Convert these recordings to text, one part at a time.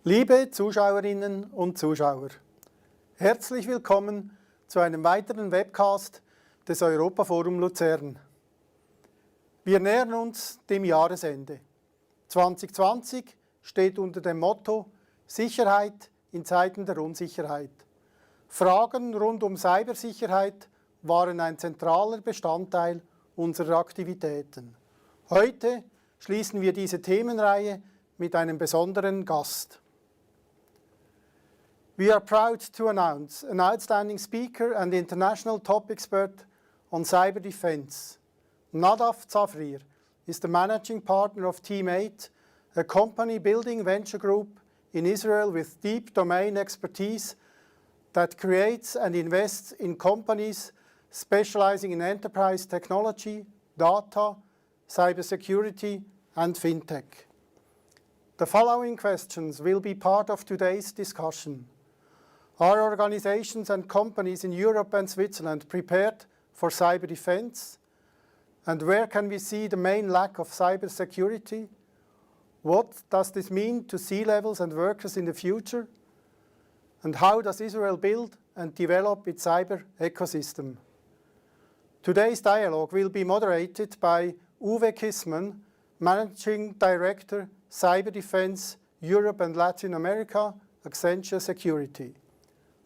Liebe Zuschauerinnen und Zuschauer, herzlich willkommen zu einem weiteren Webcast des Europaforum Luzern. Wir nähern uns dem Jahresende. 2020 steht unter dem Motto Sicherheit in Zeiten der Unsicherheit. Fragen rund um Cybersicherheit waren ein zentraler Bestandteil unserer Aktivitäten. Heute schließen wir diese Themenreihe mit einem besonderen Gast. We are proud to announce an outstanding speaker and international top expert on cyber defense. Nadav Zafrir is the managing partner of Team8, a company building venture group in Israel with deep domain expertise that creates and invests in companies specializing in enterprise technology, data, cybersecurity, and fintech. The following questions will be part of today's discussion. Are organizations and companies in Europe and Switzerland prepared for cyber defense? And where can we see the main lack of cybersecurity? What does this mean to C-levels and workers in the future? And how does Israel build and develop its cyber ecosystem? Today's dialogue will be moderated by Uwe Kissmann, Managing Director, Cyber Defense, Europe and Latin America, Accenture Security.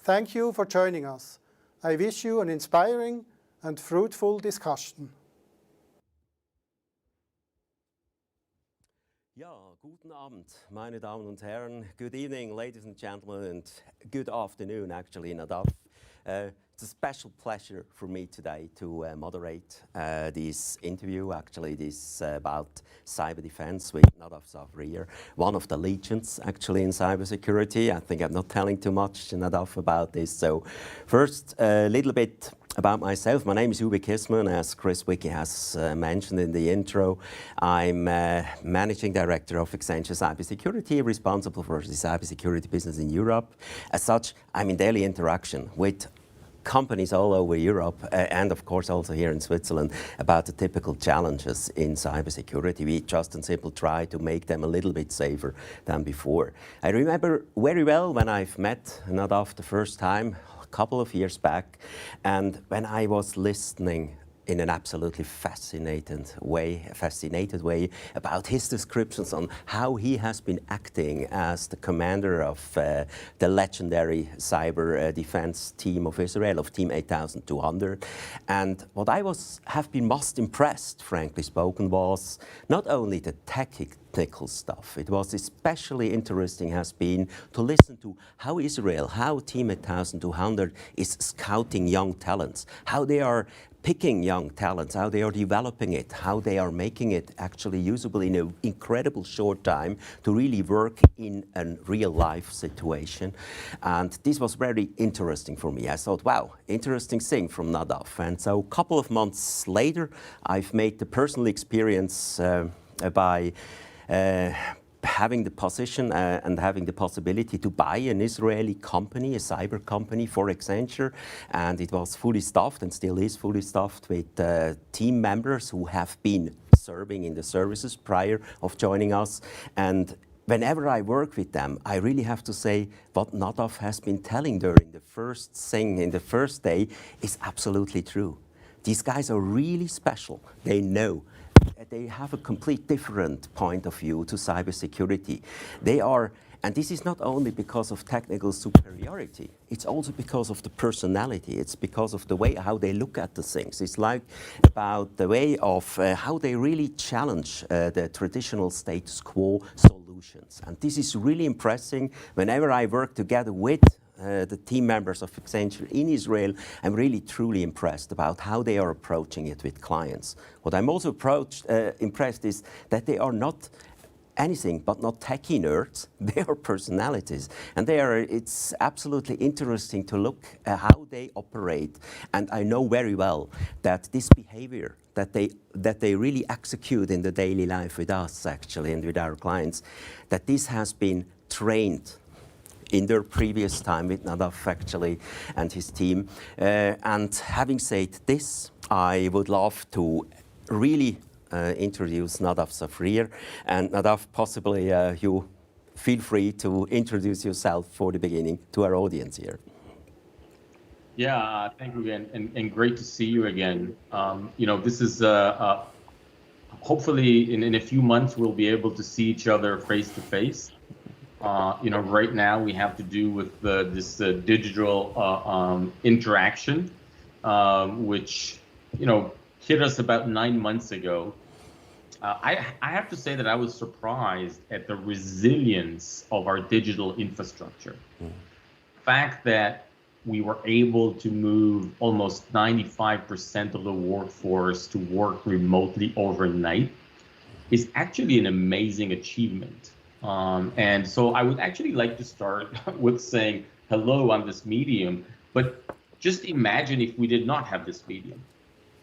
Thank you for joining us. I wish you an inspiring and fruitful discussion. Ja, guten Abend, meine Damen und Herren. Good evening, ladies and gentlemen, and good afternoon, actually, Nadav. It's a special pleasure for me today to moderate this interview. Actually, this about cyber defense with Nadav Zafrir, one of the legends actually in cybersecurity. I think I'm not telling too much, Nadav, about this. So, first, a little bit about myself. My name is Uwe Kissmann, as Chris Wicke has mentioned in the intro. I'm Managing Director of Accenture Security, responsible for the cybersecurity business in Europe. As such, I'm in daily interaction with companies all over Europe and of course also here in Switzerland about the typical challenges in cybersecurity. We just and simple try to make them a little bit safer than before. I remember very well when I've met Nadav the first time, a couple of years back, and when I was listening in an absolutely fascinated way about his descriptions on how he has been acting as the commander of the legendary cyber defense team of Israel, of Team 8200. And what I have been most impressed, frankly spoken, was not only the technical stuff. It was especially interesting has been to listen to how Israel, how Team 8200 is scouting young talents, how they are picking young talents, how they are developing it, how they are making it actually usable in an incredible short time to really work in a real life situation. And this was very interesting for me. I thought, wow, interesting thing from Nadav. And so a couple of months later, I've made the personal experience by having the position and having the possibility to buy an Israeli company, a cyber company for Accenture, and it was fully staffed and still is fully staffed with team members who have been serving in the services prior of joining us. And whenever I work with them, I really have to say what Nadav has been telling during the first thing in the first day is absolutely true. These guys are really special. They know. They have a complete different point of view to cybersecurity. They are, and this is not only because of technical superiority, it's also because of the personality. It's because of the way how they look at the things. It's like about the way of how they really challenge the traditional status quo solutions. And this is really impressive. Whenever I work together with the team members of Accenture in Israel, I'm really truly impressed about how they are approaching it with clients. What I'm also impressed is that they are not anything but not techie nerds. They are personalities, and it's absolutely interesting to look at how they operate. And I know very well that this behavior that they really execute in the daily life with us actually and with our clients, that this has been trained in their previous time with Nadav actually and his team. And having said this, I would love to really introduce Nadav Zafrir. And Nadav, possibly you feel free to introduce yourself for the beginning to our audience here. Yeah, thank you again, and great to see you again. This is hopefully in a few months we'll be able to see each other face to face. Right now we have to do with this digital interaction, which hit us about 9 months ago. I have to say that I was surprised at the resilience of our digital infrastructure. The fact that we were able to move almost 95% of the workforce to work remotely overnight is actually an amazing achievement. And so I would actually like to start with saying hello on this medium, but just imagine if we did not have this medium,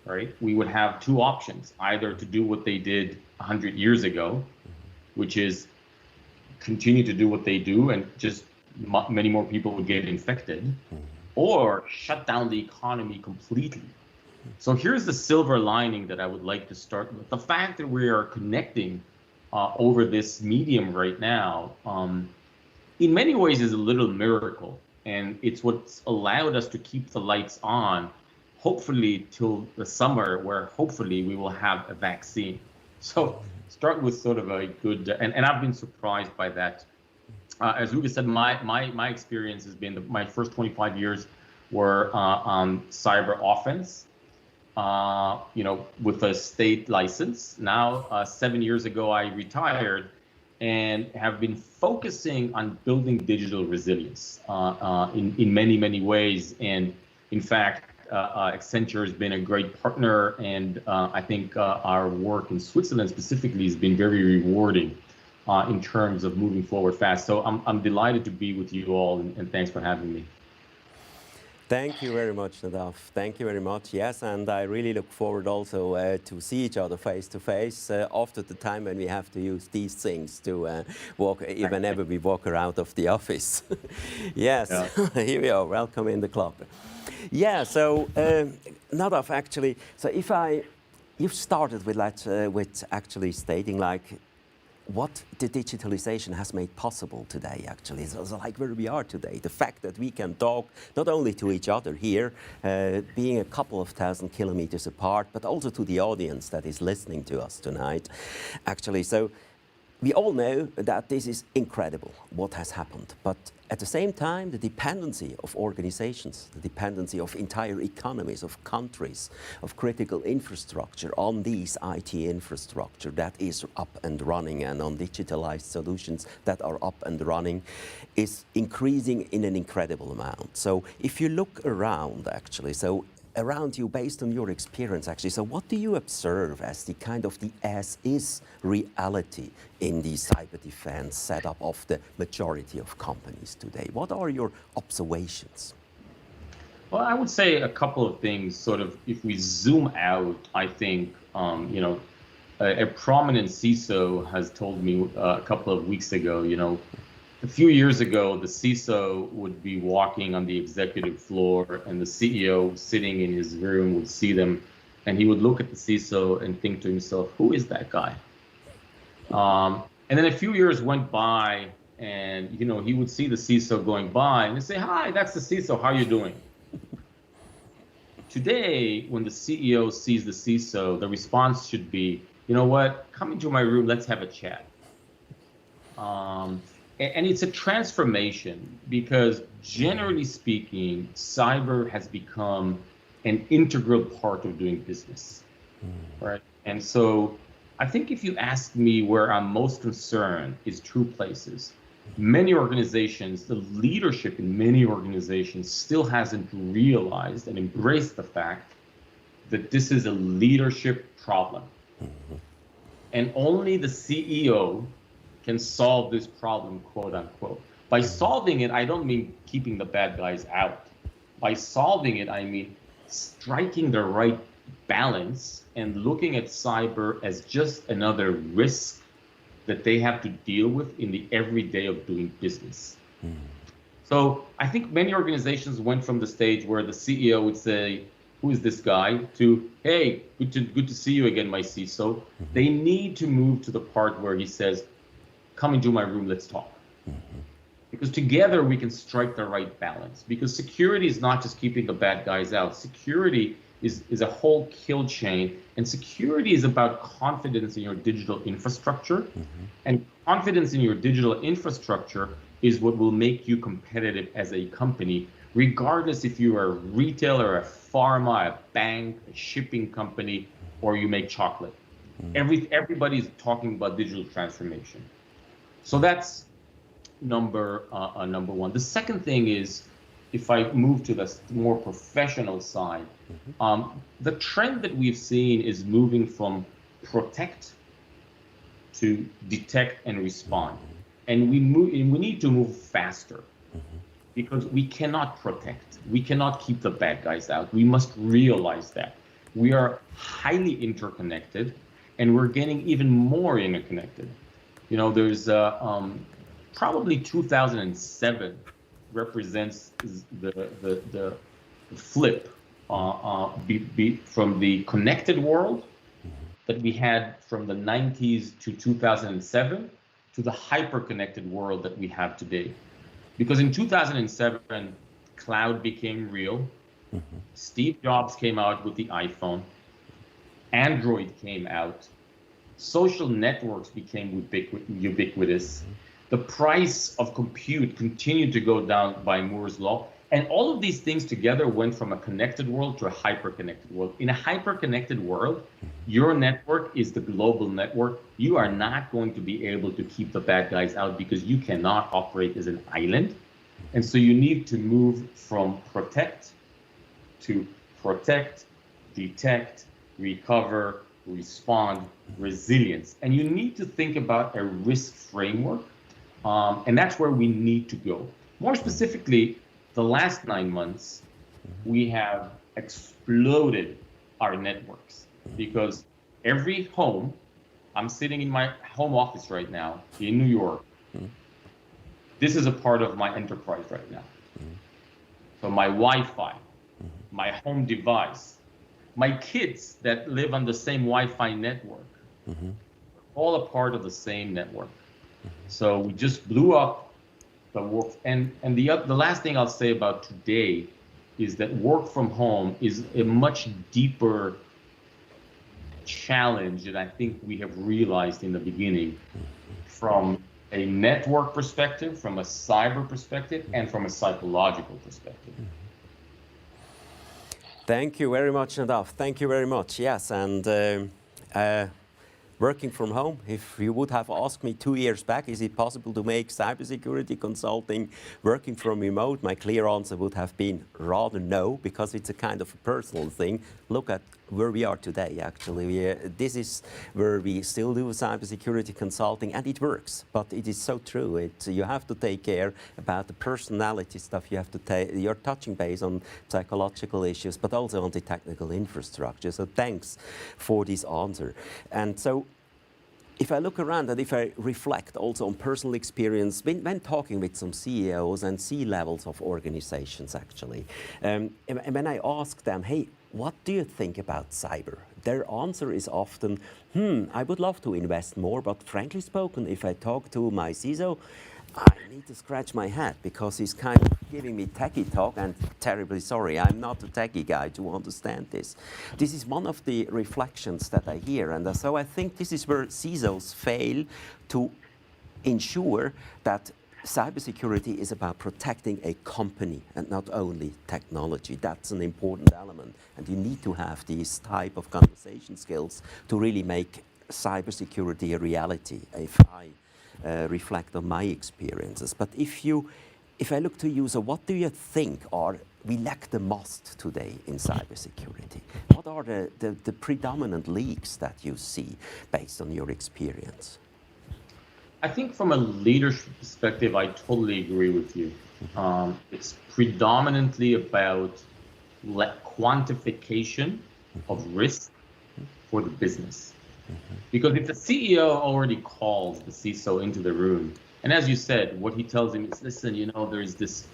right? We would have two options, either to do what they did 100 years ago, which is continue to do what they do and just many more people would get infected, or shut down the economy completely. So here's the silver lining that I would like to start with. The fact that we are connecting over this medium right now, in many ways is a little miracle. And it's what's allowed us to keep the lights on, hopefully till the summer, where hopefully we will have a vaccine. So start with sort of a good, and I've been surprised by that. As Uwe said, my experience has been my first 25 years were on cyber offense, with a state license. Now, 7 years ago, I retired and have been focusing on building digital resilience in many, many ways. And in fact, Accenture has been a great partner, and I think our work in Switzerland specifically has been very rewarding in terms of moving forward fast. So I'm delighted to be with you all, and thanks for having me. Thank you very much, Nadav. Thank you very much. Yes, and I really look forward also to see each other face to face after the time when we have to use these things to walk, whenever we walk out of the office. Yes, yeah. Here we are. Welcome in the club. Yeah. So Nadav, actually, so you've started with actually stating like what the digitalization has made possible today, actually. So like where we are today, the fact that we can talk not only to each other here, being a couple of thousand kilometers apart, but also to the audience that is listening to us tonight, actually. So we all know that this is incredible, what has happened. But at the same time, the dependency of organizations, the dependency of entire economies, of countries, of critical infrastructure on these IT infrastructure that is up and running, and on digitalized solutions that are up and running, is increasing in an incredible amount. So if you look around, actually, so around you, based on your experience, actually, so what do you observe as the kind of the as-is reality in the cyber defense setup of the majority of companies today? What are your observations? Well, I would say a couple of things. Sort of, if we zoom out, I think a prominent CISO has told me a couple of weeks ago, a few years ago, the CISO would be walking on the executive floor and the CEO sitting in his room would see them, and he would look at the CISO and think to himself, who is that guy? And then a few years went by, and he would see the CISO going by and he'd say, hi, that's the CISO, how are you doing? Today, when the CEO sees the CISO, the response should be, you know what, come into my room, let's have a chat. And it's a transformation because, generally speaking, cyber has become an integral part of doing business, right? And so I think if you ask me where I'm most concerned is two places. Many organizations, the leadership in many organizations still hasn't realized and embraced the fact that this is a leadership problem. And only the CEO can solve this problem, quote unquote. By solving it, I don't mean keeping the bad guys out. By solving it, I mean striking the right balance and looking at cyber as just another risk that they have to deal with in the everyday of doing business. So I think many organizations went from the stage where the CEO would say, who is this guy, to, hey, good to see you again, my CISO. They need to move to the part where he says, come into my room, let's talk. Because together we can strike the right balance. Because security is not just keeping the bad guys out. Security is a whole kill chain, and security is about confidence in your digital infrastructure. And confidence in your digital infrastructure is what will make you competitive as a company, regardless if you are a retailer, a pharma, a bank, a shipping company, or you make chocolate. Everybody's talking about digital transformation. So that's number one. The second thing is, if I move to the more professional side, the trend that we've seen is moving from protect to detect and respond. And we need to move faster, because we cannot protect. We cannot keep the bad guys out. We must realize that. We are highly interconnected, and we're getting even more interconnected. You know, there's probably 2007 represents the flip from the connected world that we had from the 90s to 2007 to the hyper-connected world that we have today. Because in 2007, cloud became real. Steve Jobs came out with the iPhone. Android came out. Social networks became ubiquitous. The price of compute continued to go down by Moore's law. And all of these things together went from a connected world to a hyper-connected world. In a hyper-connected world, your network is the global network. You are not going to be able to keep the bad guys out, because you cannot operate as an island. And so you need to move from protect to protect, detect, recover, respond, resilience. And you need to think about a risk framework. And that's where we need to go. More specifically, the last 9 months, we have exploded our networks, because every home, I'm sitting in my home office right now in New York. This is a part of my enterprise right now. So my Wi-Fi, my home device, my kids that live on the same Wi-Fi network, all a part of the same network. So we just blew up the work. And the last thing I'll say about today is that work from home is a much deeper challenge that I think we have realized in the beginning, from a network perspective, from a cyber perspective, and from a psychological perspective. Thank you very much, Nadav. Thank you very much. Yes, and working from home, if you would have asked me 2 years back, is it possible to make cybersecurity consulting working from remote? My clear answer would have been rather no, because it's a kind of a personal thing. Look at where we are today, actually. This is where we still do cybersecurity consulting, and it works. But it is so true. You have to take care about the personality stuff. You have to you're touching base on psychological issues, but also on the technical infrastructure. So thanks for this answer. And so, if I look around and if I reflect also on personal experience, when talking with some CEOs and C-levels of organizations, actually, and when I ask them, hey, what do you think about cyber? Their answer is often, I would love to invest more, but frankly spoken, if I talk to my CISO, I need to scratch my head, because he's kind of giving me techie talk, and terribly sorry, I'm not a techie guy to understand this. This is one of the reflections that I hear, and so I think this is where CISOs fail to ensure that cybersecurity is about protecting a company and not only technology. That's an important element, and you need to have these type of conversation skills to really make cybersecurity a reality, if I reflect on my experiences. But if I look to you, so what do you think we lack the most today in cybersecurity? What are the predominant leaks that you see based on your experience? I think from a leadership perspective, I totally agree with you. It's predominantly about quantification of risk for the business. Because if the CEO already calls the CISO into the room, and as you said, what he tells him is, listen, there's this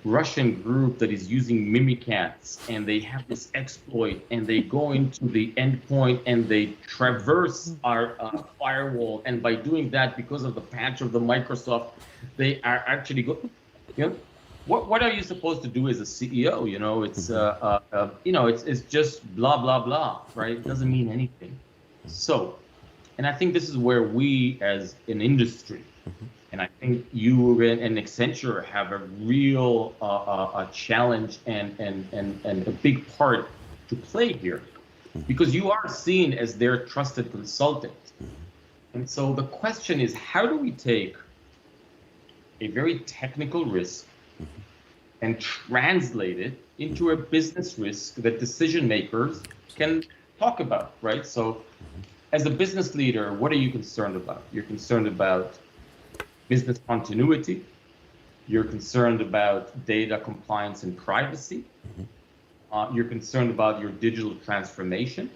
Russian group that is using Mimikatz, and they have this exploit, and they go into the endpoint and they traverse our firewall, and by doing that, because of the patch of the Microsoft, they are actually what are you supposed to do as a CEO? It's just blah blah blah, right? It doesn't mean anything. So, and I think this is where we as an industry, and I think you and Accenture have a real a challenge and a big part to play here, because you are seen as their trusted consultant. And so the question is, how do we take a very technical risk and translate it into a business risk that decision makers can talk about, right? So as a business leader, what are you concerned about? You're concerned about business continuity. You're concerned about data compliance and privacy. You're concerned about your digital transformation.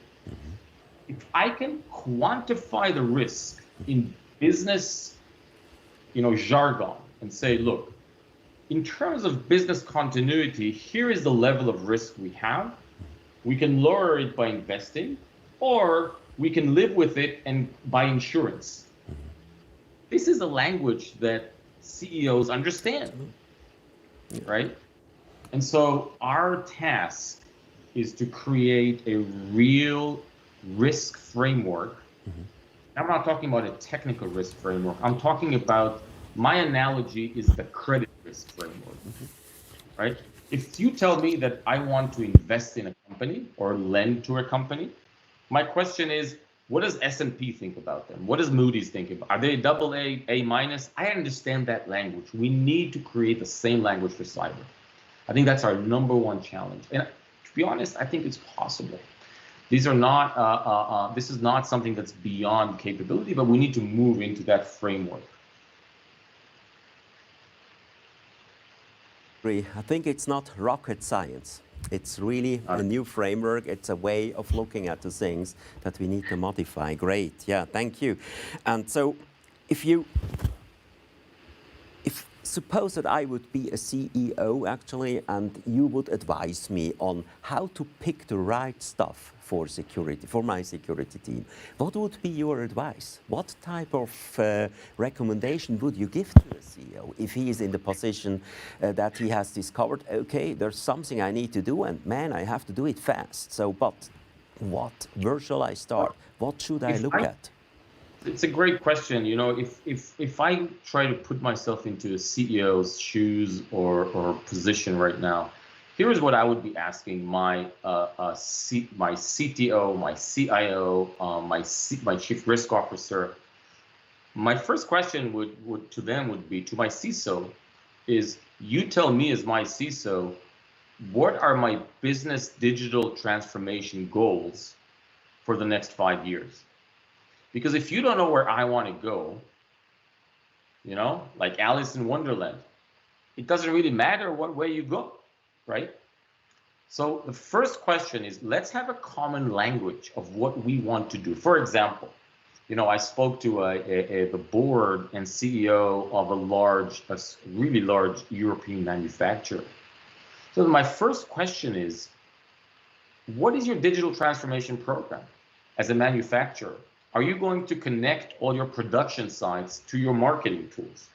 If I can quantify the risk in business, jargon, and say, look, in terms of business continuity, here is the level of risk we have. We can lower it by investing, or we can live with it and buy insurance. This is a language that CEOs understand, right? And so our task is to create a real risk framework. I'm not talking about a technical risk framework. I'm talking about, my analogy is the credit risk framework, right? If you tell me that I want to invest in a company or lend to a company, my question is, what does S&P think about them? What does Moody's think about? Are they AA, A-? I understand that language. We need to create the same language for cyber. I think that's our number one challenge. And to be honest, I think it's possible. These are not, this is not something that's beyond capability, but we need to move into that framework. I think it's not rocket science. It's really a new framework. It's a way of looking at the things that we need to modify. Great. Yeah, thank you. And so suppose that I would be a CEO actually, and you would advise me on how to pick the right stuff for security, for my security team. What would be your advice? What type of recommendation would you give to a CEO if he is in the position that he has discovered, okay, there's something I need to do, and man, I have to do it fast. So, but where shall I start? What should I look at? It's a great question. If I try to put myself into a CEO's shoes or position right now, here is what I would be asking my CTO, my CIO, my chief risk officer. My first question would be to my CISO is, you tell me as my CISO, what are my business digital transformation goals for the next 5 years? Because if you don't know where I want to go, like Alice in Wonderland, it doesn't really matter what way you go, right? So the first question is, let's have a common language of what we want to do. For example, I spoke to the board and CEO of a really large European manufacturer. So my first question is, what is your digital transformation program as a manufacturer? Are you going to connect all your production sites to your marketing tools?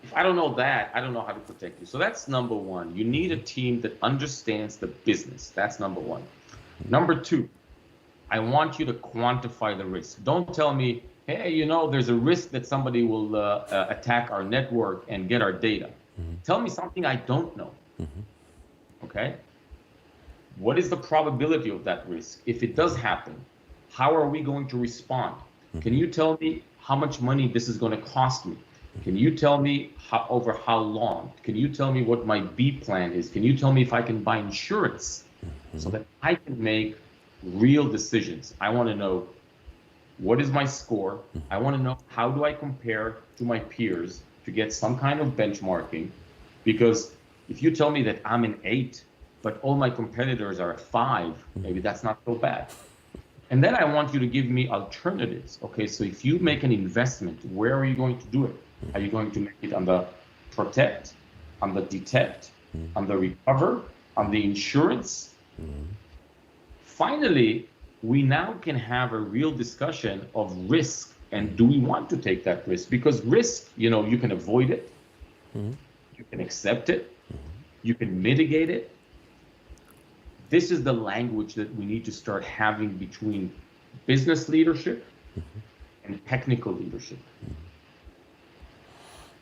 If I don't know that, I don't know how to protect you. So that's number one. You need a team that understands the business. That's number one. Number two, I want you to quantify the risk. Don't tell me, hey, there's a risk that somebody will attack our network and get our data. Tell me something I don't know. Okay? What is the probability of that risk? If it does happen, how are we going to respond? Can you tell me how much money this is going to cost me? Can you tell me over how long? Can you tell me what my B plan is? Can you tell me if I can buy insurance so that I can make real decisions? I want to know, what is my score? I want to know, how do I compare to my peers to get some kind of benchmarking? Because if you tell me that I'm an 8, but all my competitors are a 5, maybe that's not so bad. And then I want you to give me alternatives. Okay, so if you make an investment, where are you going to do it? Are you going to make it on the protect? on the detect, on the recover, on the insurance. Finally, we now can have a real discussion of risk, and do we want to take that risk? Because risk, you can avoid it, you can accept it, you can mitigate it. This is the language that we need to start having between business leadership and technical leadership.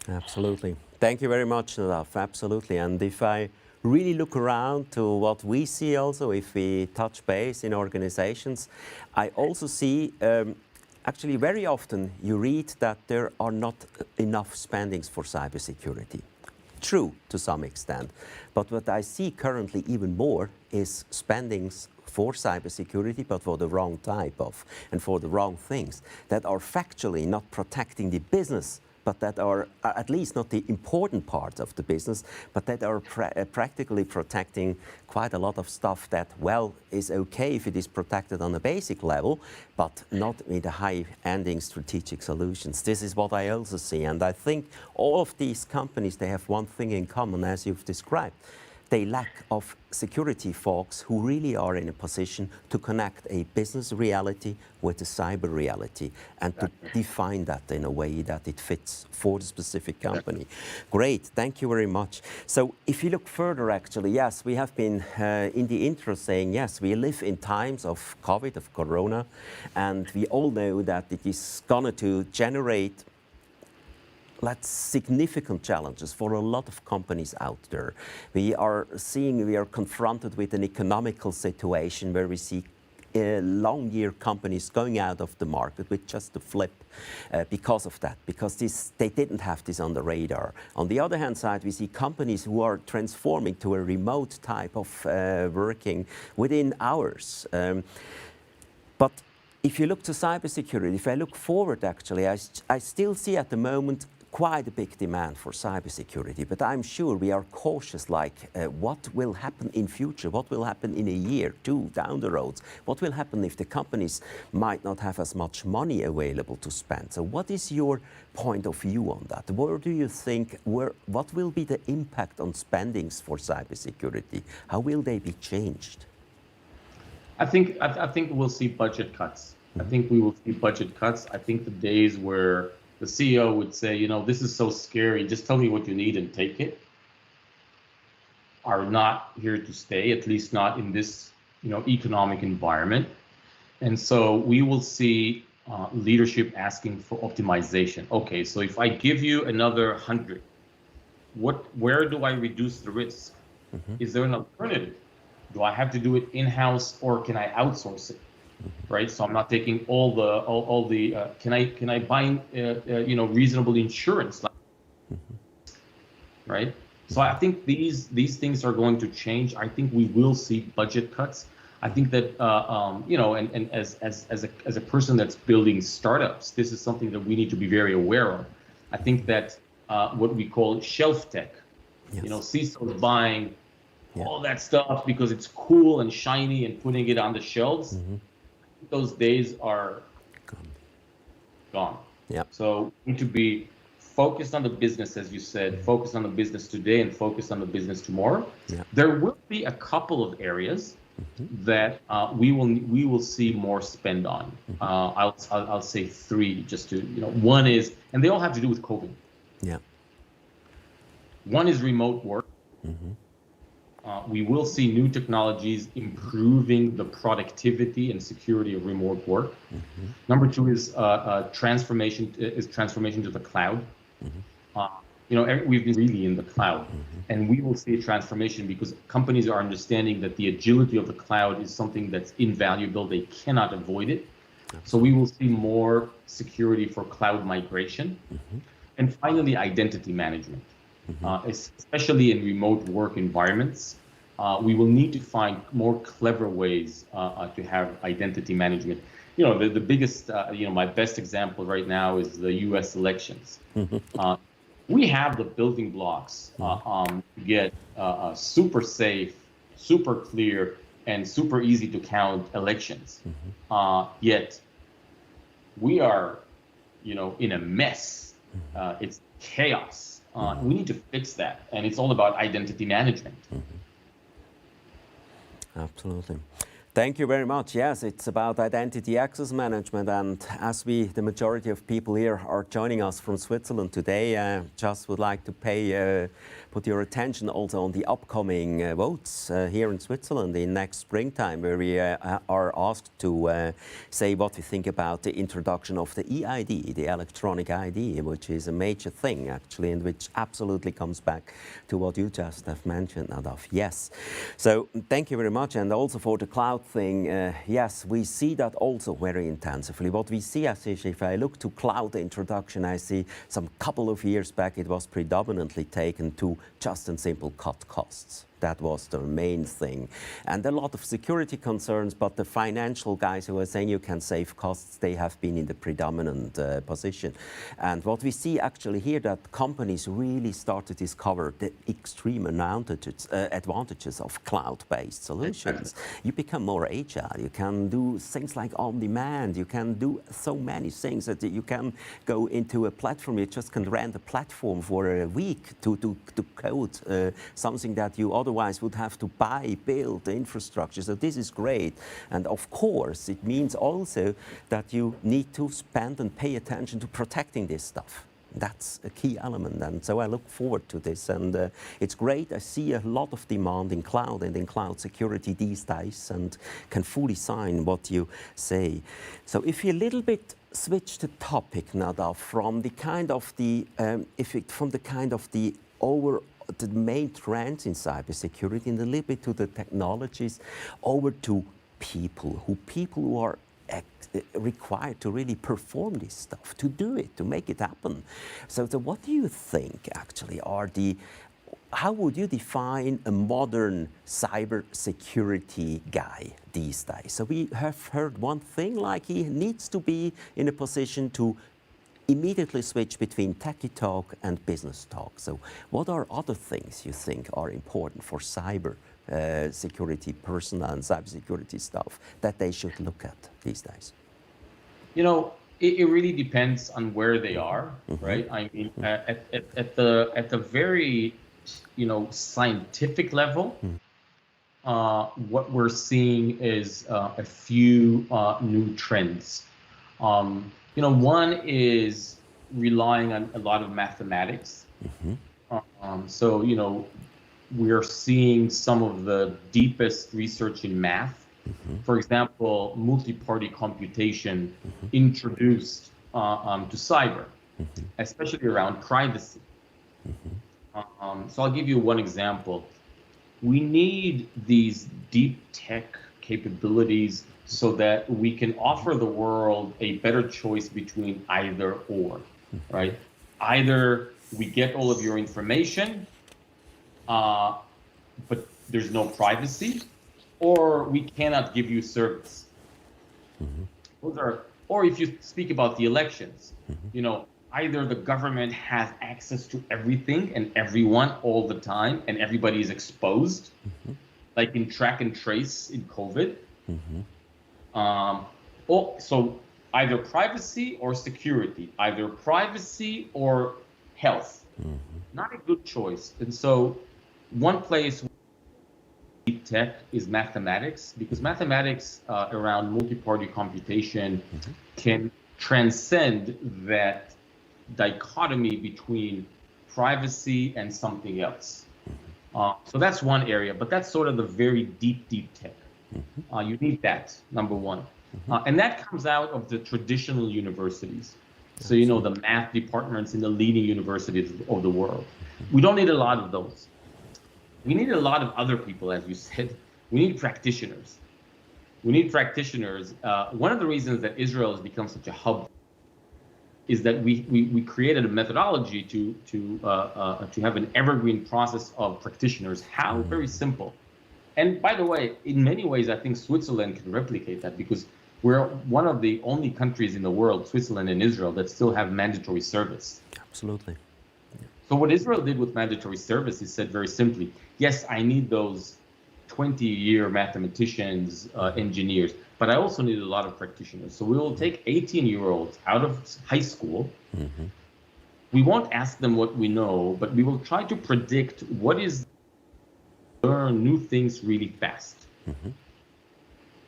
Absolutely. Thank you very much, Nadav. Absolutely. And if I really look around to what we see also, if we touch base in organizations, I also see actually very often you read that there are not enough spendings for cybersecurity. True to some extent. But what I see currently even more is spendings for cybersecurity, but for the wrong type of and for the wrong things that are factually not protecting the business, but that are at least not the important part of the business, but that are practically protecting quite a lot of stuff that, well, is okay if it is protected on a basic level, but not with the high-ending strategic solutions. This is what I also see. And I think all of these companies, they have one thing in common, as you've described. They lack of security folks who really are in a position to connect a business reality with a cyber reality and to define that in a way that it fits for the specific company. Great, thank you very much. So if you look further, actually, yes, we have been in the intro saying, yes, we live in times of COVID, of Corona, and we all know that it is going to generate significant challenges for a lot of companies out there. We are confronted with an economical situation where we see long-year companies going out of the market with just a flip because of that, because they didn't have this on the radar. On the other hand side, we see companies who are transforming to a remote type of working within hours. But if you look to cybersecurity, if I look forward, actually, I still see at the moment quite a big demand for cybersecurity, but I'm sure we are cautious, what will happen in future? What will happen in a year, two, down the road? What will happen if the companies might not have as much money available to spend? So what is your point of view on that? Where do you think, what will be the impact on spendings for cybersecurity? How will they be changed? I think we'll see budget cuts. I think we will see budget cuts. I think the days where the CEO would say, this is so scary, just tell me what you need and take it, are not here to stay, at least not in this, economic environment. And so we will see leadership asking for optimization. Okay, so if I give you another 100, where do I reduce the risk? Is there an alternative? Do I have to do it in-house or can I outsource it? Right, so I'm not taking all the. Can I buy reasonable insurance? Right. So I think these things are going to change. I think we will see budget cuts. I think that and as a person that's building startups, this is something that we need to be very aware of. I think that what we call shelf tech. Yes. CISOs buying all that stuff because it's cool and shiny and putting it on the shelves. Those days are gone. Yep. So we need to be focused on the business, as you said, focus on the business today and focus on the business tomorrow. Yep. There will be a couple of areas that we will see more spend on. I'll say three, just to one is, and they all have to do with COVID. Yeah. One is remote work. We will see new technologies improving the productivity and security of remote work. Number two is transformation to the cloud. We've been really in the cloud, and we will see a transformation because companies are understanding that the agility of the cloud is something that's invaluable. They cannot avoid it. So we will see more security for cloud migration. And finally, identity management. Especially in remote work environments, we will need to find more clever ways to have identity management. The biggest, my best example right now is the U.S. elections. We have the building blocks to get super safe, super clear, and super easy to count elections. Yet we are, in a mess. It's chaos. We need to fix that, and it's all about identity management. Absolutely. Thank you very much. Yes, it's about identity access management, and as the majority of people here are joining us from Switzerland today, just would like to put your attention also on the upcoming votes here in Switzerland in next springtime, where we are asked to say what we think about the introduction of the eID, the electronic ID, which is a major thing actually, and which absolutely comes back to what you just have mentioned, Nadav. Yes. So thank you very much, and also for the cloud thing, yes, we see that also very intensively. What we see, as if I look to cloud introduction, I see some couple of years back it was predominantly taken to just and simple cut costs. That was the main thing. And a lot of security concerns, but the financial guys who are saying you can save costs, they have been in the predominant position. And what we see actually here, that companies really start to discover the extreme advantages of cloud-based solutions. You become more agile. You can do things like on demand. You can do so many things that you can go into a platform. You just can rent a platform for a week to code something that you otherwise would have to build the infrastructure. So this is great. And of course, it means also that you need to spend and pay attention to protecting this stuff. That's a key element, and so I look forward to this, and it's great. I see a lot of demand in cloud and in cloud security these days, and can fully sign what you say. So if you a little bit switch the topic, Nadav, from the the main trends in cybersecurity, and a little bit to the technologies, over to people who are required to really perform this stuff, to do it, to make it happen. So what do you think actually are how would you define a modern cybersecurity guy these days? So we have heard one thing, like he needs to be in a position to immediately switch between techie talk and business talk. So what are other things you think are important for cyber security personnel and cybersecurity staff that they should look at these days? You know, it really depends on where they are, right? I mean, at the very, scientific level, what we're seeing is a few new trends. One is relying on a lot of mathematics. So, we are seeing some of the deepest research in math. For example, multi-party computation introduced to cyber, especially around privacy. So I'll give you one example. We need these deep tech capabilities so that we can offer the world a better choice between either or, right? Either we get all of your information, but there's no privacy, or we cannot give you service. Or if you speak about the elections, either the government has access to everything and everyone all the time, and everybody is exposed, like in track and trace in COVID. So either privacy or security, either privacy or health. Not a good choice. And so one place deep tech is mathematics, because mathematics around multi-party computation can transcend that dichotomy between privacy and something else. So that's one area, but that's sort of the very deep tech. You need that, number one. And that comes out of the traditional universities. So, the math departments in the leading universities of the world. We don't need a lot of those. We need a lot of other people, as you said. We need practitioners. One of the reasons that Israel has become such a hub is that we created a methodology to have an evergreen process of practitioners. How? Very simple. And by the way, in many ways, I think Switzerland can replicate that, because we're one of the only countries in the world, Switzerland and Israel, that still have mandatory service. Absolutely. So what Israel did with mandatory service is said very simply, yes, I need those 20-year mathematicians, engineers, but I also need a lot of practitioners. So we will take 18-year-olds out of high school, we won't ask them what we know, but we will try to predict what is learn new things really fast.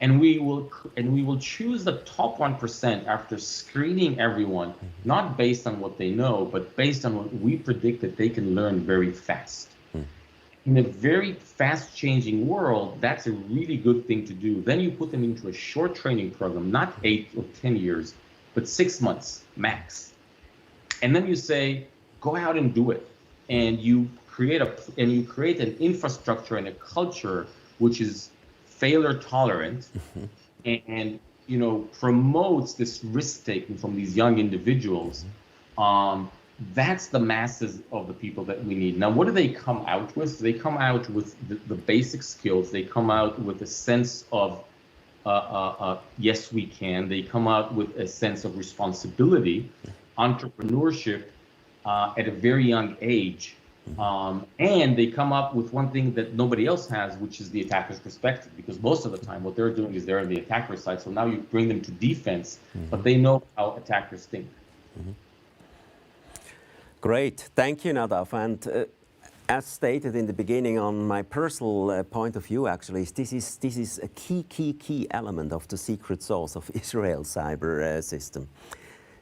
And we will choose the top 1% after screening everyone, not based on what they know, but based on what we predict that they can learn very fast. In a very fast-changing world, that's a really good thing to do. Then you put them into a short training program, not 8 or 10 years, but 6 months max. And then you say, go out and do it. And you create an infrastructure and a culture which is failure tolerant and promotes this risk taking from these young individuals. That's the masses of the people that we need. Now, what do they come out with? They come out with the basic skills. They come out with a sense of yes, we can. They come out with a sense of responsibility, entrepreneurship at a very young age. And they come up with one thing that nobody else has, which is the attacker's perspective, because most of the time what they're doing is they're on the attacker side. So now you bring them to defense, but they know how attackers think. Great, thank you, Nadav. And as stated in the beginning, on my personal point of view, actually, this is a key element of the secret sauce of Israel's cyber system.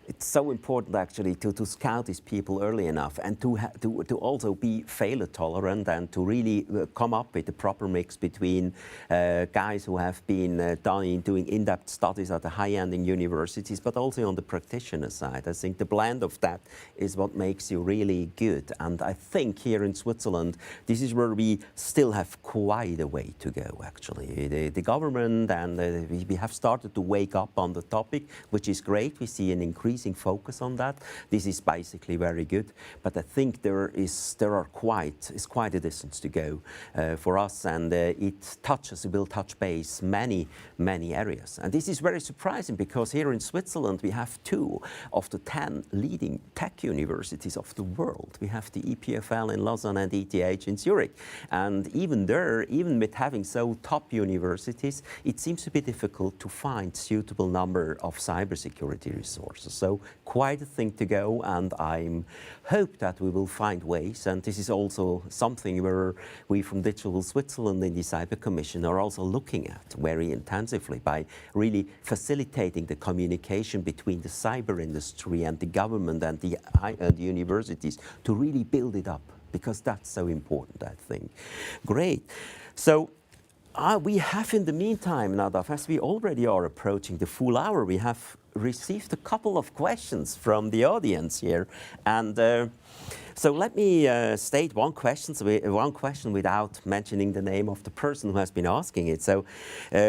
It's so important actually to scout these people early enough and to also be failure tolerant and to really come up with the proper mix between guys who have been doing in-depth studies at the high-end universities, but also on the practitioner side. I think the blend of that is what makes you really good. And I think here in Switzerland, this is where we still have quite a way to go, actually. The government and we have started to wake up on the topic, which is great. We see an increasing focus on that. This is basically very good, but I think there is quite a distance to go for us, and it will touch base many areas. And this is very surprising because here in Switzerland we have 2 of the 10 leading tech universities of the world. We have the EPFL in Lausanne and ETH in Zurich, and even there, even with having so top universities, it seems to be difficult to find suitable number of cybersecurity resources. So quite a thing to go, and I hope that we will find ways. And this is also something where we from Digital Switzerland in the Cyber Commission are also looking at very intensively by really facilitating the communication between the cyber industry and the government and the universities to really build it up, because that's so important, I think. Great. So we have in the meantime, Nadav, as we already are approaching the full hour, we have received a couple of questions from the audience here. And so let me state one question without mentioning the name of the person who has been asking it. So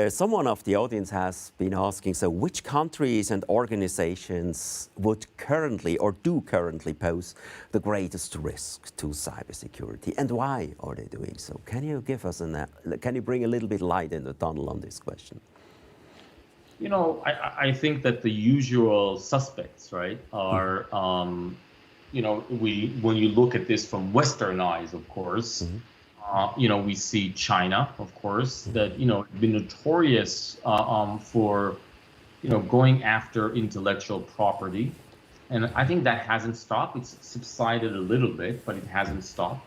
someone of the audience has been asking, so which countries and organizations would currently or do currently pose the greatest risk to cybersecurity, and why are they doing so? Can you give us can you bring a little bit light in the tunnel on this question? I think that the usual suspects, right, are, when you look at this from Western eyes, of course, we see China, of course, that, been notorious for, going after intellectual property. And I think that hasn't stopped. It's subsided a little bit, but it hasn't stopped.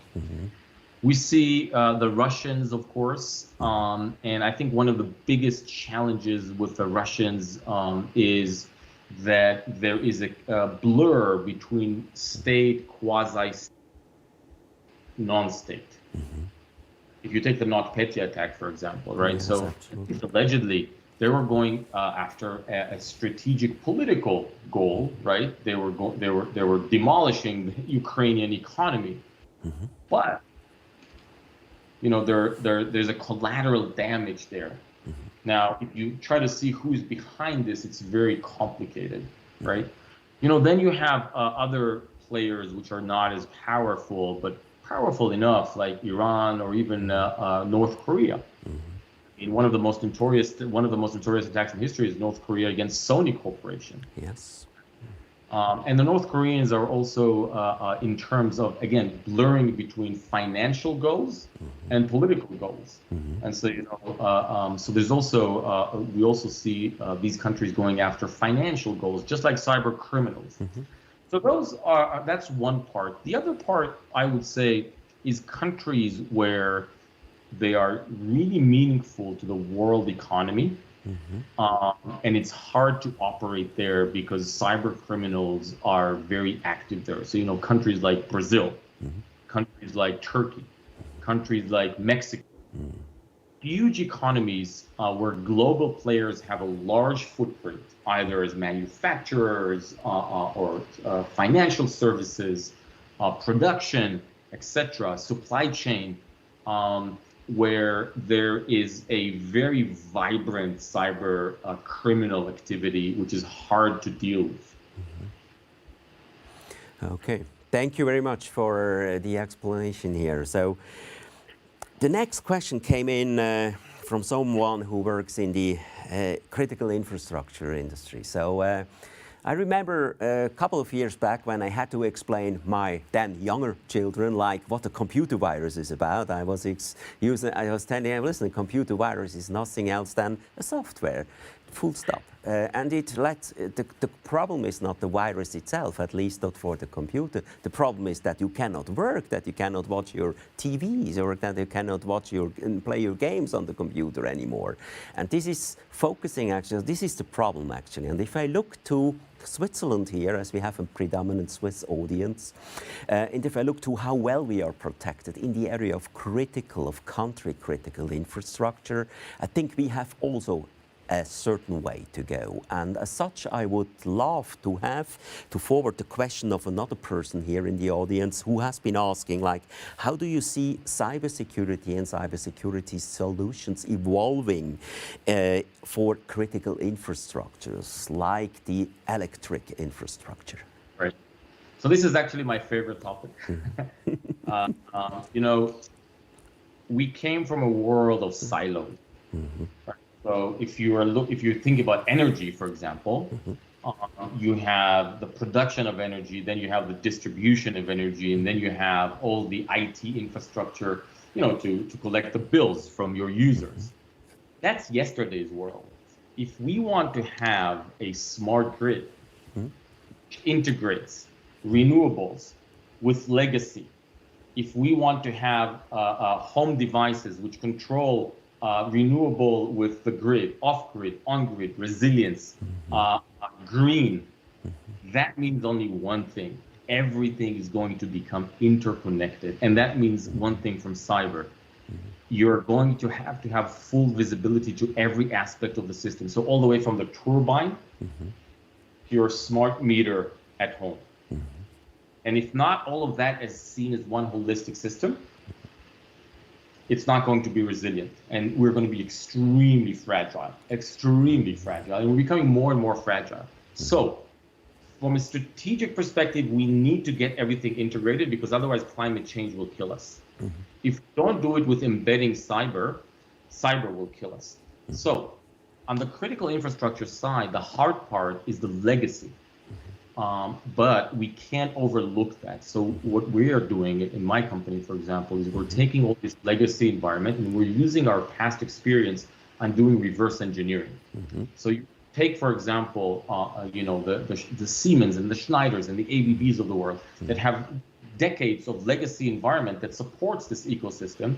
We see the Russians, of course, and I think one of the biggest challenges with the Russians is that there is a blur between state, quasi, non-state. If you take the NotPetya attack, for example, right? Yes, so allegedly they were going after a strategic political goal, right? They were demolishing the Ukrainian economy, but there's a collateral damage there. Now, if you try to see who's behind this, it's very complicated, right? Then you have other players which are not as powerful, but powerful enough, like Iran or even North Korea. One of the most notorious attacks in history is North Korea against Sony Corporation. Yes. And the North Koreans are also, in terms of, again, blurring between financial goals and political goals. And so, so there's also, we also see these countries going after financial goals, just like cyber criminals. So that's one part. The other part, I would say, is countries where they are really meaningful to the world economy. And it's hard to operate there because cyber criminals are very active there. So, countries like Brazil, countries like Turkey, countries like Mexico, huge economies where global players have a large footprint, either as manufacturers or financial services, production, etc., supply chain, where there is a very vibrant cyber criminal activity, which is hard to deal with. Okay, thank you very much for the explanation here. So the next question came in from someone who works in the critical infrastructure industry. So I remember a couple of years back when I had to explain my then younger children like what a computer virus is about. I was telling them, listen, a computer virus is nothing else than a software, full stop. And the problem is not the virus itself, at least not for the computer. The problem is that you cannot work, that you cannot watch your TVs, or that you cannot play your games on the computer anymore. And this is focusing actually, this is the problem actually. And if I look to Switzerland here, as we have a predominant Swiss audience, and if I look to how well we are protected in the area of country critical infrastructure, I think we have also a certain way to go. And as such, I would love to forward the question of another person here in the audience who has been asking, like, how do you see cybersecurity and cybersecurity solutions evolving for critical infrastructures like the electric infrastructure? Right. So this is actually my favorite topic. We came from a world of silos. Right? So if you think about energy, for example, you have the production of energy, then you have the distribution of energy, and then you have all the IT infrastructure, to collect the bills from your users. That's yesterday's world. If we want to have a smart grid which integrates renewables with legacy, if we want to have home devices which control renewable with the grid, off-grid, on-grid, resilience, green, that means only one thing. Everything is going to become interconnected. And that means one thing from cyber. You're going to have full visibility to every aspect of the system. So all the way from the turbine to your smart meter at home. And if not all of that is seen as one holistic system, it's not going to be resilient, and we're going to be extremely fragile, and we're becoming more and more fragile. So from a strategic perspective, we need to get everything integrated, because otherwise climate change will kill us. If we don't do it with embedding cyber will kill us. So on the critical infrastructure side, the hard part is the legacy. But we can't overlook that. So what we are doing in my company, for example, is we're taking all this legacy environment and we're using our past experience on doing reverse engineering. So you take, for example, the Siemens and the Schneiders and the ABBs of the world that have decades of legacy environment that supports this ecosystem,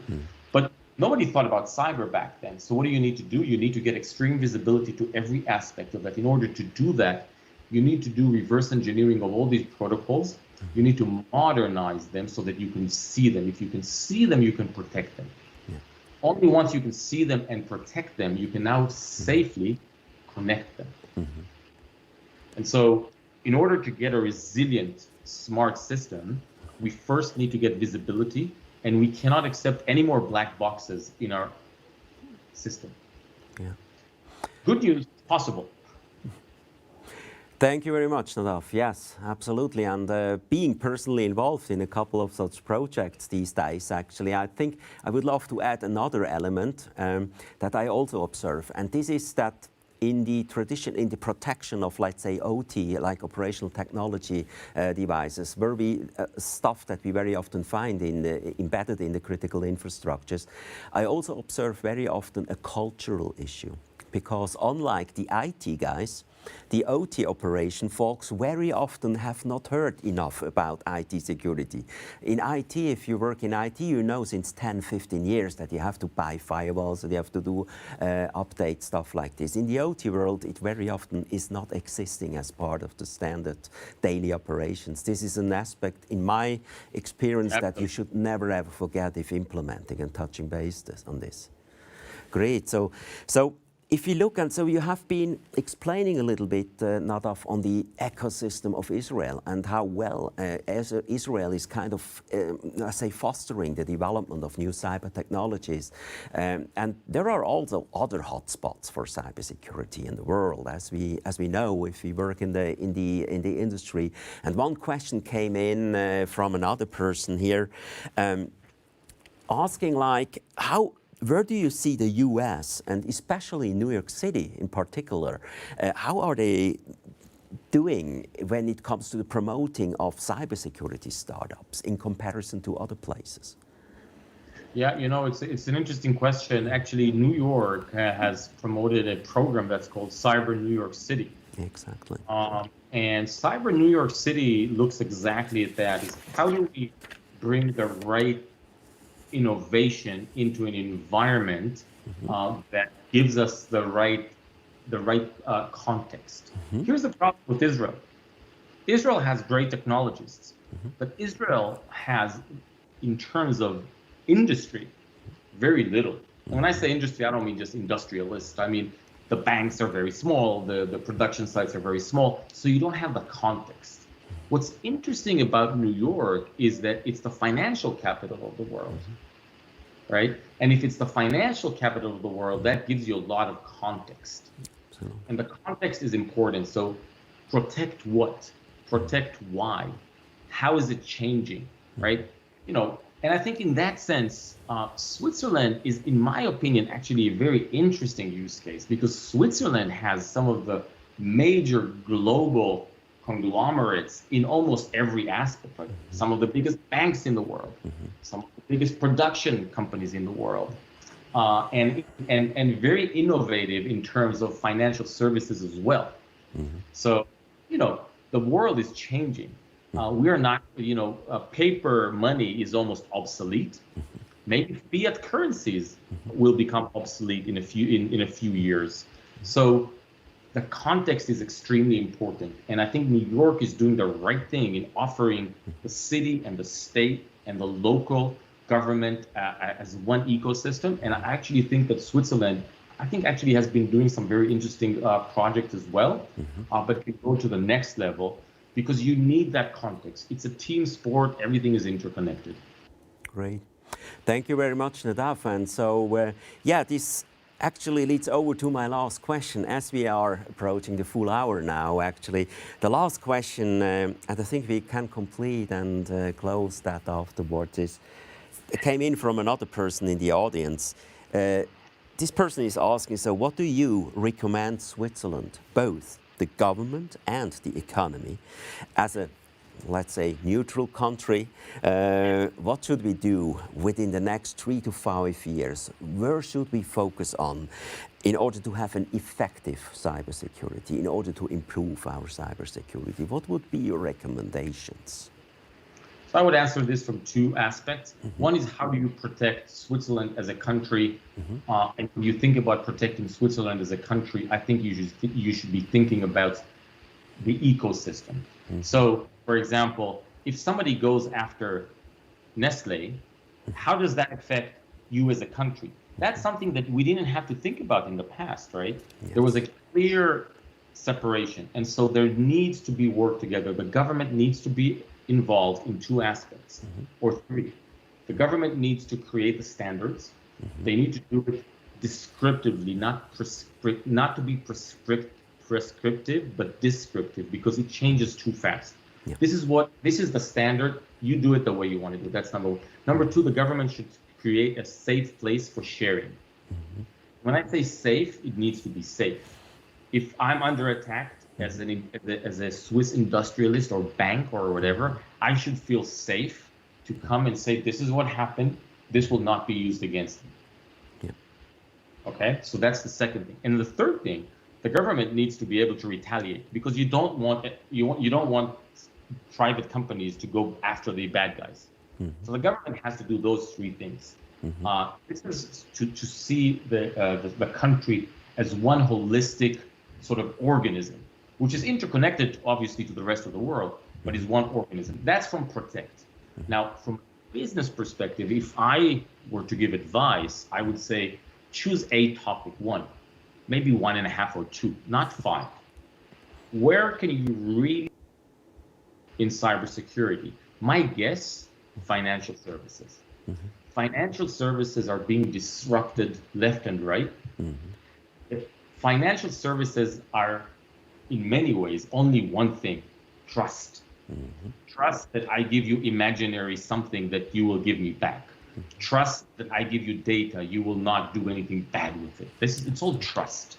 but nobody thought about cyber back then. So what do you need to do? You need to get extreme visibility to every aspect of that. In order to do that, you need to do reverse engineering of all these protocols. You need to modernize them so that you can see them. If you can see them, you can protect them. Only once you can see them and protect them, you can now safely connect them. And so in order to get a resilient, smart system, we first need to get visibility, and we cannot accept any more black boxes in our system. Good news, possible. Thank you very much, Nadav. Yes, absolutely. And being personally involved in a couple of such projects these days, actually, I think I would love to add another element that I also observe. And this is that in the protection of, let's say, OT, like operational technology devices, stuff that we very often find embedded in the critical infrastructures, I also observe very often a cultural issue. because unlike the IT guys, the OT operation folks very often have not heard enough about IT security. In IT, if you work in IT, you know since 10, 15 years that you have to buy firewalls, that you have to do update stuff like this. In the OT world, it very often is not existing as part of the standard daily operations. This is an aspect, in my experience, that you should never ever forget if implementing and touching base on this. Great. So if you look, and so you have been explaining a little bit, Nadav, on the ecosystem of Israel and how well Israel is kind of, I say, fostering the development of new cyber technologies. And there are also other hotspots for cybersecurity in the world, as we know if we work in the industry. And one question came in from another person here, asking like where do you see the US, and especially New York City in particular, how are they doing when it comes to the promoting of cybersecurity startups in comparison to other places? Yeah, you know, it's an interesting question. Actually, New York has promoted a program that's called Cyber New York City. Exactly. And Cyber New York City looks exactly at that. Is how do we bring the right innovation into an environment that gives us the right context. Here's the problem with Israel. Israel has great technologists, but Israel has, in terms of industry, very little. And when I say industry, I don't mean just industrialists. I mean the banks are very small, the production sites are very small, so you don't have the context. What's interesting about New York is that it's the financial capital of the world, right? And if it's the financial capital of the world, that gives you a lot of context. And the context is important. So protect what? Protect why? How is it changing, right? You know, and I think in that sense, Switzerland is, in my opinion, actually a very interesting use case, because Switzerland has some of the major global conglomerates in almost every aspect, like some of the biggest banks in the world, some of the biggest production companies in the world, and very innovative in terms of financial services as well. So, you know, the world is changing. We are not, you know, paper money is almost obsolete. Maybe fiat currencies will become obsolete in a few years. So the context is extremely important. And I think New York is doing the right thing in offering the city and the state and the local government as one ecosystem. And I actually think that Switzerland, actually has been doing some very interesting projects as well, but can go to the next level because you need that context. It's a team sport. Everything is interconnected. Great. Thank you very much, Nadav. And so, yeah, this actually leads over to my last question, as we are approaching the full hour now, actually. The last question, and I think we can complete and close that afterwards, it came in from another person in the audience. This person is asking, so what do you recommend Switzerland, both the government and the economy, as a, let's say, neutral country? What should we do within the next 3 to 5 years? Where should we focus on in order to have an effective cybersecurity, in order to improve our cybersecurity? What would be your recommendations? So I would answer this from two aspects. One is, how do you protect Switzerland as a country? And when you think about protecting Switzerland as a country, I think you should be thinking about the ecosystem. So, for example, if somebody goes after Nestle, how does that affect you as a country? That's something that we didn't have to think about in the past, right? Yes. There was a clear separation. And so there needs to be work together. The government needs to be involved in two aspects, or three. The government needs to create the standards. They need to do it descriptively, not to be prescriptive, but descriptive, because it changes too fast. Yeah. This is the standard. You do it the way you want to do it. That's number one. Number two, the government should create a safe place for sharing. When I say safe, it needs to be safe. If I'm under attack as a Swiss industrialist or bank or whatever, I should feel safe to come and say, this is what happened. This will not be used against me. Okay, so that's the second thing. And the third thing, the government needs to be able to retaliate, because you don't want private companies to go after the bad guys. So the government has to do those three things. This is to see the country as one holistic sort of organism, which is interconnected, obviously, to the rest of the world, but is one organism. That's from protect. Now, from a business perspective, if I were to give advice, I would say choose a topic, one, maybe 1.5 or 2, not 5. Where can you really in cybersecurity? My guess, financial services. Financial services are being disrupted left and right. Financial services are, in many ways, only one thing: trust. Trust that I give you imaginary something that you will give me back. Trust that I give you data, you will not do anything bad with it. It's all trust.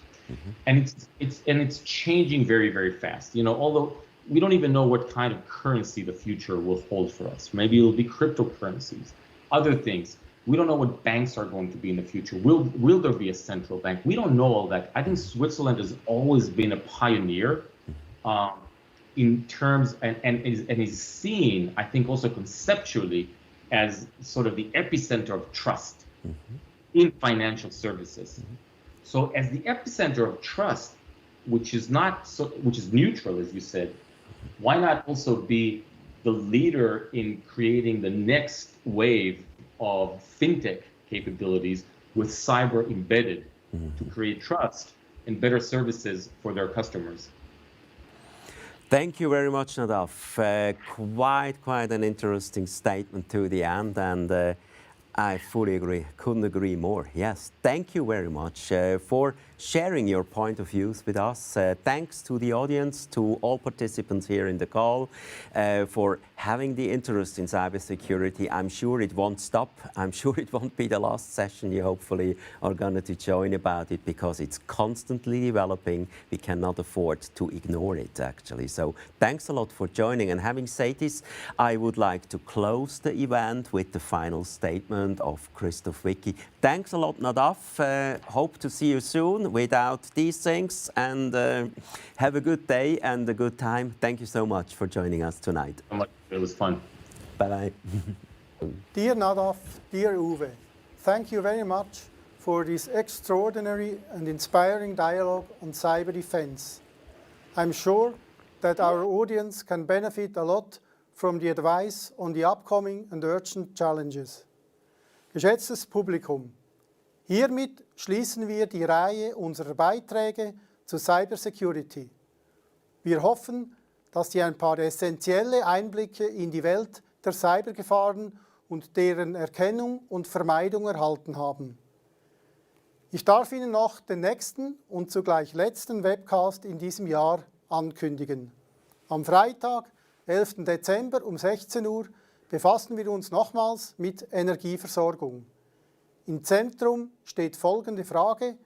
And it's changing very, very fast. You know, although we don't even know what kind of currency the future will hold for us. Maybe it'll be cryptocurrencies, other things. We don't know what banks are going to be in the future. Will there be a central bank? We don't know all that. I think Switzerland has always been a pioneer in terms, and is seen, I think, also conceptually as sort of the epicenter of trust in financial services. So as the epicenter of trust, which is neutral, as you said, why not also be the leader in creating the next wave of fintech capabilities with cyber embedded to create trust and better services for their customers? Thank you very much, Nadav. Quite an interesting statement to the end, and I fully agree. Couldn't agree more. Yes, thank you very much for sharing your point of views with us. Thanks to the audience, to all participants here in the call, for having the interest in cybersecurity. I'm sure it won't stop. I'm sure it won't be the last session you hopefully are going to join about it, because it's constantly developing. We cannot afford to ignore it, actually. So thanks a lot for joining. And having said this, I would like to close the event with the final statement of Christoph Wicke. Thanks a lot, Nadav. Hope to see you soon without these things, and have a good day and a good time. Thank you so much for joining us tonight. It was fun. Bye-bye. Dear Nadav, dear Uwe, thank you very much for this extraordinary and inspiring dialogue on cyber defense. I'm sure that our audience can benefit a lot from the advice on the upcoming and urgent challenges. Geschätztes Publikum, hiermit schließen wir die Reihe unserer Beiträge zu Cybersecurity. Wir hoffen, dass Sie ein paar essentielle Einblicke in die Welt der Cybergefahren und deren Erkennung und Vermeidung erhalten haben. Ich darf Ihnen noch den nächsten und zugleich letzten Webcast in diesem Jahr ankündigen. Am Freitag, 11. Dezember um 16 Uhr befassen wir uns nochmals mit Energieversorgung. Im Zentrum steht folgende Frage: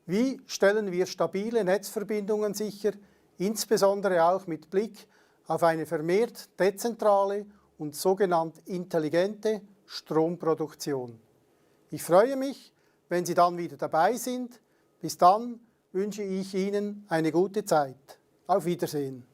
Wie stellen wir stabile Netzverbindungen sicher, insbesondere auch mit Blick auf eine vermehrt dezentrale und sogenannt intelligente Stromproduktion? Ich freue mich, wenn Sie dann wieder dabei sind. Bis dann wünsche ich Ihnen eine gute Zeit. Auf Wiedersehen.